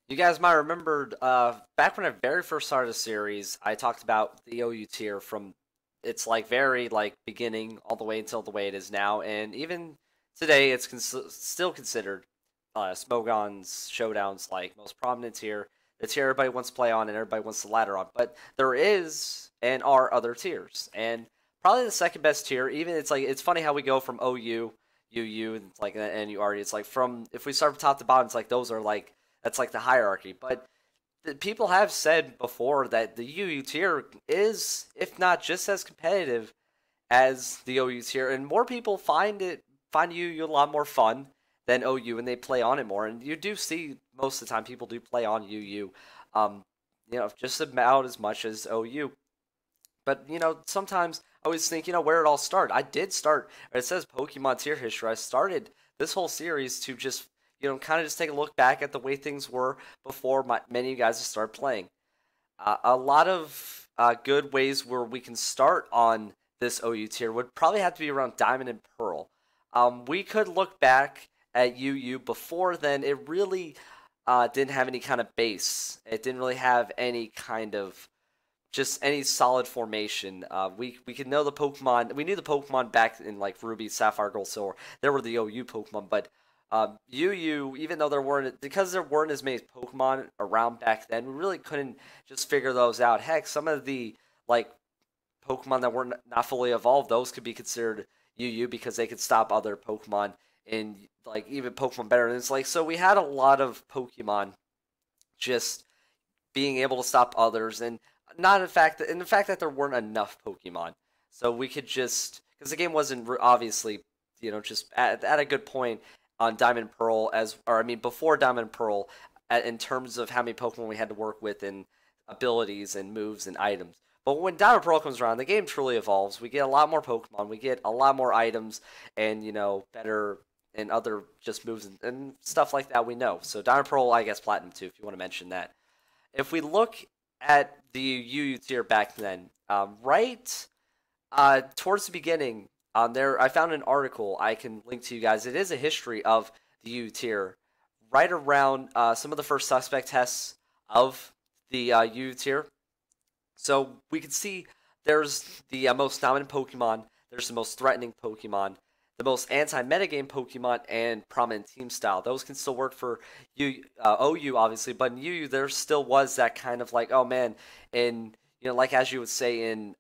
You guys might remember back when I very first started the series, I talked about the OU tier from its like very like beginning all the way until the way it is now, and even today it's still considered Smogon's Showdown's like most prominent tier, the tier everybody wants to play on and everybody wants to ladder on. But there is and are other tiers, and probably the second best tier. Even it's funny how we go from OU, UU, and it's like and URD. It's like from if we start from top to bottom, it's like those are like that's like the hierarchy. But people have said before that the UU tier is, if not just as competitive as the OU tier, and more people find UU a lot more fun than OU, and they play on it more. And you do see most of the time people do play on UU, just about as much as OU. But sometimes I always think where it all started. I did start. It says Pokemon tier history. I started this whole series to just kind of just take a look back at the way things were before many of you guys started playing. A lot of good ways where we can start on this OU tier would probably have to be around Diamond and Pearl. We could look back at UU before then. It really didn't have any kind of base. It didn't really have any kind of just any solid formation. We could know the Pokemon. We knew the Pokemon back in like Ruby, Sapphire, Gold, Silver. There were the OU Pokemon, but UU, even though there weren't as many Pokemon around back then, we really couldn't just figure those out. Heck, some of the like Pokemon that were not fully evolved, those could be considered UU because they could stop other Pokemon and like even Pokemon better. And it's like so we had a lot of Pokemon just being able to stop others, and not in the fact that there weren't enough Pokemon, so we could just because the game wasn't obviously just at a good point on Diamond and Pearl before Diamond and Pearl in terms of how many Pokemon we had to work with and abilities and moves and items. But when Diamond and Pearl comes around, the game truly evolves. We get a lot more Pokemon, we get a lot more items, and better and other just moves and stuff like that we know. So Diamond and Pearl, I guess Platinum too, if you want to mention that. If we look at the UU tier back then, right towards the beginning, there I found an article I can link to you guys. It is a history of the UU tier, right around some of the first suspect tests of the UU tier. So we can see there's the most dominant Pokemon, there's the most threatening Pokemon, the most anti-metagame Pokemon, and prominent team style. Those can still work for OU, obviously, but in UU there still was that kind of like, oh man, in like as you would say in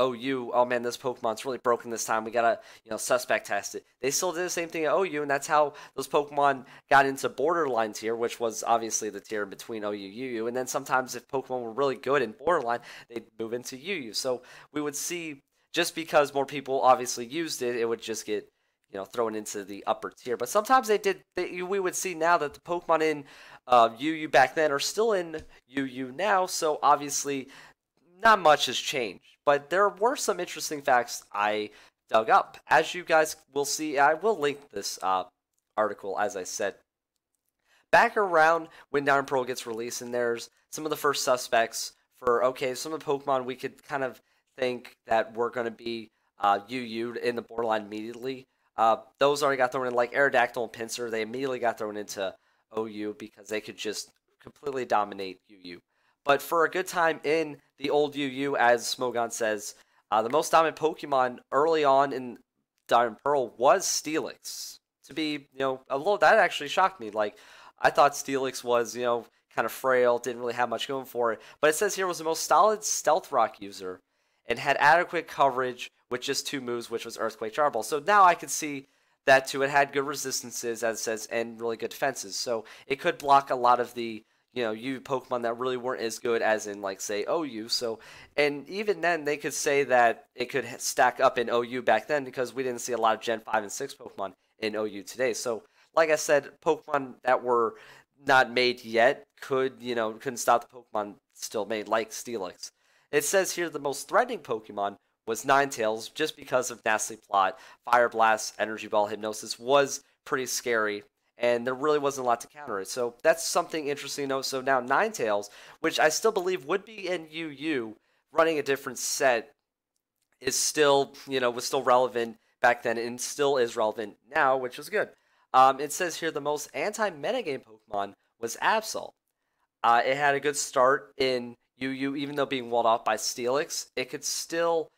OU, oh man, this Pokemon's really broken this time. We gotta suspect test it. They still did the same thing at OU, and that's how those Pokemon got into borderline tier, which was obviously the tier between OU and UU. And then sometimes if Pokemon were really good in borderline, they'd move into UU. So we would see just because more people obviously used it, it would just get thrown into the upper tier. But sometimes we would see now that the Pokemon in UU back then are still in UU now. So obviously, not much has changed. But there were some interesting facts I dug up. As you guys will see, I will link this article, as I said. Back around when Diamond Pearl gets released, and there's some of the first suspects for, okay, some of the Pokemon we could kind of think that were going to be UU in the borderline immediately. Those already got thrown in, like Aerodactyl and Pinsir. They immediately got thrown into OU because they could just completely dominate UU. But for a good time in the old UU, as Smogon says, the most dominant Pokemon early on in Diamond Pearl was Steelix. To be, that actually shocked me. Like, I thought Steelix was, kind of frail, didn't really have much going for it. But it says here was the most solid Stealth Rock user and had adequate coverage with just 2 moves, which was Earthquake, Charm Ball. So now I can see that too. It had good resistances, as it says, and really good defenses. So it could block a lot of the UU Pokemon that really weren't as good as in, like, say, OU. So, and even then, they could say that it could stack up in OU back then because we didn't see a lot of Gen 5 and 6 Pokemon in OU today. So, like I said, Pokemon that were not made yet couldn't stop the Pokemon still made, like Steelix. It says here the most threatening Pokemon was Ninetales, just because of Nasty Plot, Fire Blast, Energy Ball, Hypnosis was pretty scary, and there really wasn't a lot to counter it. So that's something interesting to know. So now Ninetales, which I still believe would be in UU, running a different set, is still, was still relevant back then and still is relevant now, which is good. It says here the most anti-metagame Pokemon was Absol. It had a good start in UU, even though being walled off by Steelix, it could still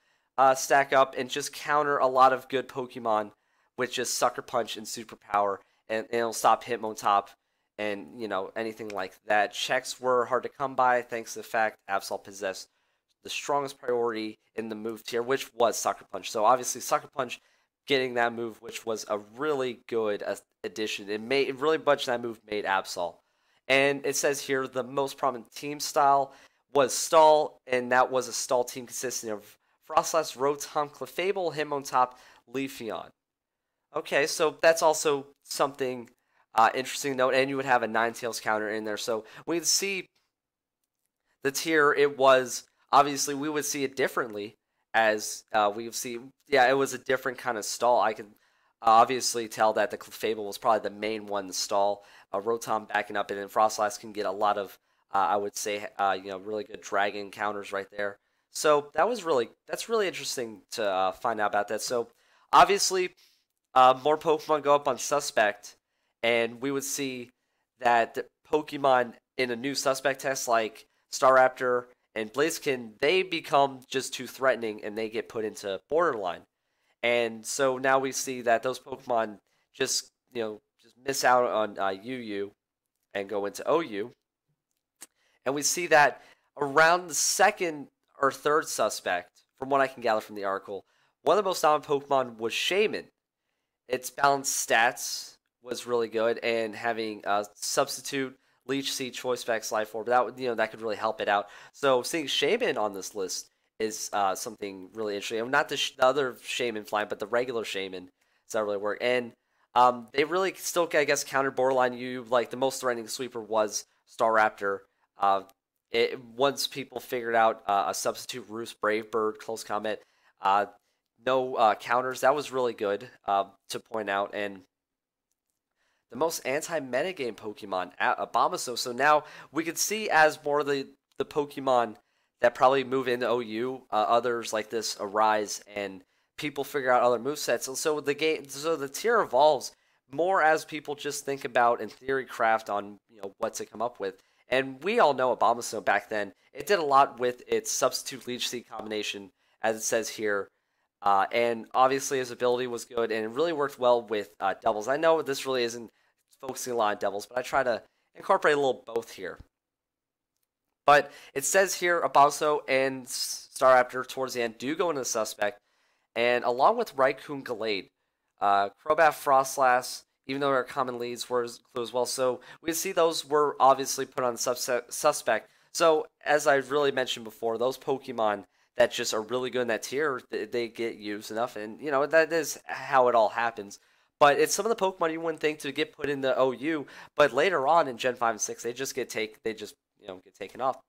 stack up and just counter a lot of good Pokemon with just Sucker Punch and Superpower, and it'll stop Hitmontop and anything like that. Checks were hard to come by thanks to the fact Absol possessed the strongest priority in the move tier, which was Sucker Punch. So obviously Sucker Punch getting that move, which was a really good addition. It really much that move made Absol. And it says here the most prominent team style was Stall, and that was a Stall team consisting of Frostlass, Rotom, Clefable, Hitmontop, Leafeon. Okay, so that's also something interesting to note, and you would have a Ninetales counter in there. So we'd see the tier, it was obviously we would see it differently as we see. Yeah, it was a different kind of stall. I can obviously tell that the Clefable was probably the main one to stall. Rotom backing up, and then Frostlass can get a lot of I would say really good dragon counters right there. So that's really interesting to find out about that. So obviously more Pokemon go up on Suspect, and we would see that the Pokemon in a new Suspect test like Staraptor and Blaziken, they become just too threatening and they get put into Borderline. And so now we see that those Pokemon just just miss out on UU and go into OU. And we see that around the second or third Suspect, from what I can gather from the article, one of the most dominant Pokemon was Shaman. Its balanced stats was really good, and having a substitute, Leech Seed, Choice Specs, Life Orb, that could really help it out. So seeing Shaman on this list is something really interesting. Not the other Shaman flying, but the regular Shaman. Does that really work? And they really still, I guess, countered Borderline U. Like the most threatening sweeper was Staraptor. Once people figured out a substitute Roost, Brave Bird, Close Combat, no counters. That was really good to point out. And the most anti-metagame Pokemon, Abomasnow. So now we could see as more of the Pokemon that probably move into OU, others like this arise, and people figure out other movesets. So the tier evolves more as people just think about and theory craft on what to come up with. And we all know Abomasnow back then. It did a lot with its substitute Leech Seed combination, as it says here. And obviously his ability was good, and it really worked well with doubles. I know this really isn't focusing a lot on doubles, but I try to incorporate a little both here. But it says here Abomasnow and Staraptor towards the end do go into the Suspect, and along with Raikou and Gallade, Crobat, Frostlass, even though our common leads were included as well. So we see those were obviously put on Suspect. So as I really mentioned before, those Pokemon that just are really good in that tier, they get used enough, and that is how it all happens. But it's some of the Pokemon you wouldn't think to get put in the OU, but later on in Gen 5 and 6, they just get taken off.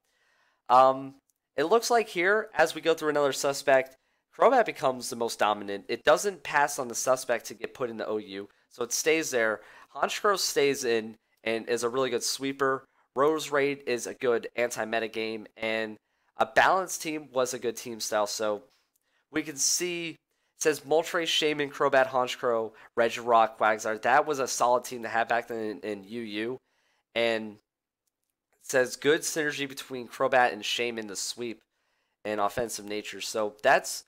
It looks like here, as we go through another Suspect, Crobat becomes the most dominant. It doesn't pass on the Suspect to get put in the OU, so it stays there. Honchkrow stays in and is a really good sweeper. Roserade is a good anti-metagame, and a balanced team was a good team style. So we can see, it says Moltres, Shaman, Crobat, Honchkrow, Regirock, Quagsire. That was a solid team to have back then in UU. And it says good synergy between Crobat and Shaman to sweep and offensive nature. So that's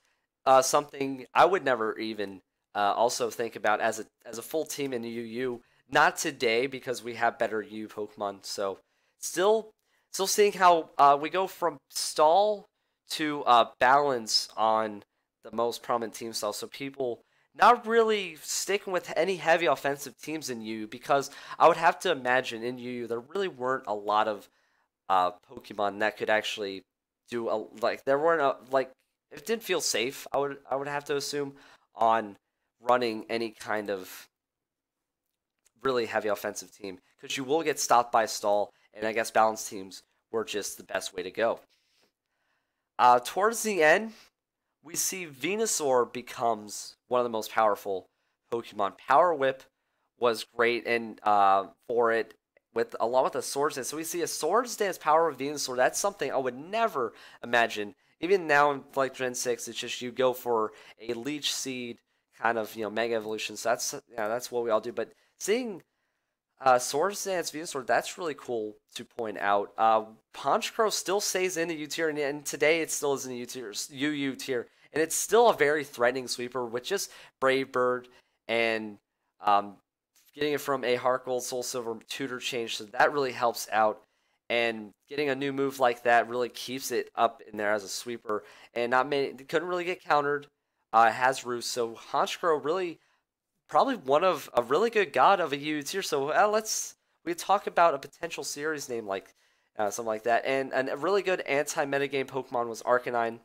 something I would never even also think about as a full team in UU. Not today, because we have better UU Pokemon. So still seeing how we go from stall to balance on the most prominent team style. So people not really sticking with any heavy offensive teams in UU, because I would have to imagine in UU there really weren't a lot of Pokemon that could actually do there weren't it didn't feel safe. I would have to assume on running any kind of really heavy offensive team, because you will get stopped by stall, and I guess balanced teams were just the best way to go. Towards the end, we see Venusaur becomes one of the most powerful Pokemon. Power Whip was great and for it, along with a Swords Dance. So we see a Swords Dance power of Venusaur. That's something I would never imagine. Even now in Gen 6, it's just you go for a Leech Seed kind of Mega Evolution. So that's what we all do. But seeing Swords Dance Venusaur, that's really cool to point out. Honchkrow still stays in the U tier, and today it still is in the UU tier, and it's still a very threatening sweeper with just Brave Bird and um, getting it from a Heart Gold Soul Silver tutor change, so that really helps out. And getting a new move like that really keeps it up in there as a sweeper, and not many couldn't really get countered. Has Roost, so Honchkrow really probably one of a really good god of a UU tier. So we talk about a potential series name like something like that. And a really good anti-metagame Pokemon was Arcanine.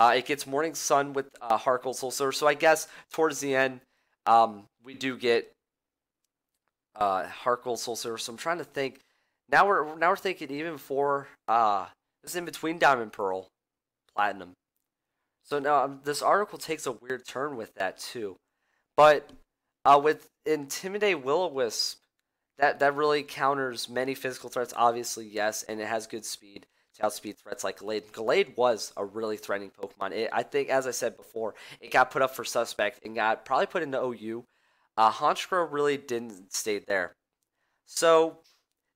It gets Morning Sun with Heart Gold Soul Silver. So I guess towards the end, we do get Heart Gold Soul Silver. So I'm trying to think. Now we're thinking even for this is in between Diamond Pearl, Platinum. So now this article takes a weird turn with that too. But with Intimidate Will-O-Wisp, that really counters many physical threats, obviously, yes, and it has good speed to outspeed threats like Gallade. Gallade was a really threatening Pokemon. I think, as I said before, it got put up for Suspect and got probably put into OU. Honchkrow really didn't stay there. So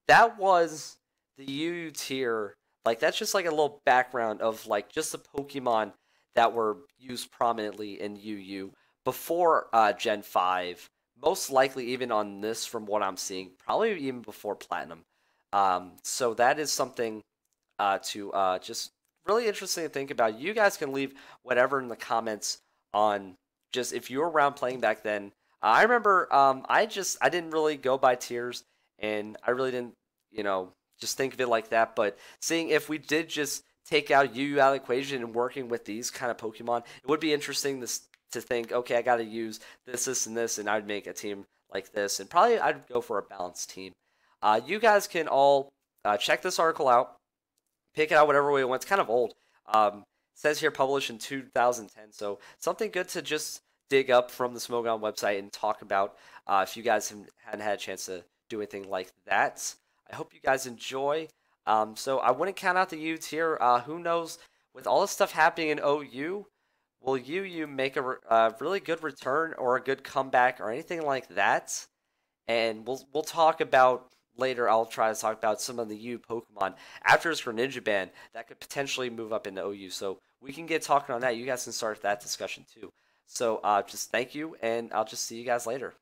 that was the UU tier. Like, that's just like a little background of like just the Pokemon that were used prominently in UU before Gen 5, most likely even on this from what I'm seeing, probably even before Platinum. So that is something to just really interesting to think about. You guys can leave whatever in the comments on just if you were around playing back then. I remember I didn't really go by tiers, and I really didn't, just think of it like that. But seeing if we did just take out UU out of the equation and working with these kind of Pokemon, it would be interesting to think, okay, I got to use this, and this, and I'd make a team like this, and probably I'd go for a balanced team. You guys can all check this article out, pick it out whatever way you want. It's kind of old. It says here published in 2010, so something good to just dig up from the Smogon website and talk about if you guys hadn't had a chance to do anything like that. I hope you guys enjoy. So I wouldn't count out the U tier. Who knows? With all this stuff happening in OU, will UU make a really good return or a good comeback or anything like that? And we'll talk about later. I'll try to talk about some of the U Pokemon after this Greninja ban that could potentially move up into OU. So we can get talking on that. You guys can start that discussion too. So just thank you, and I'll just see you guys later.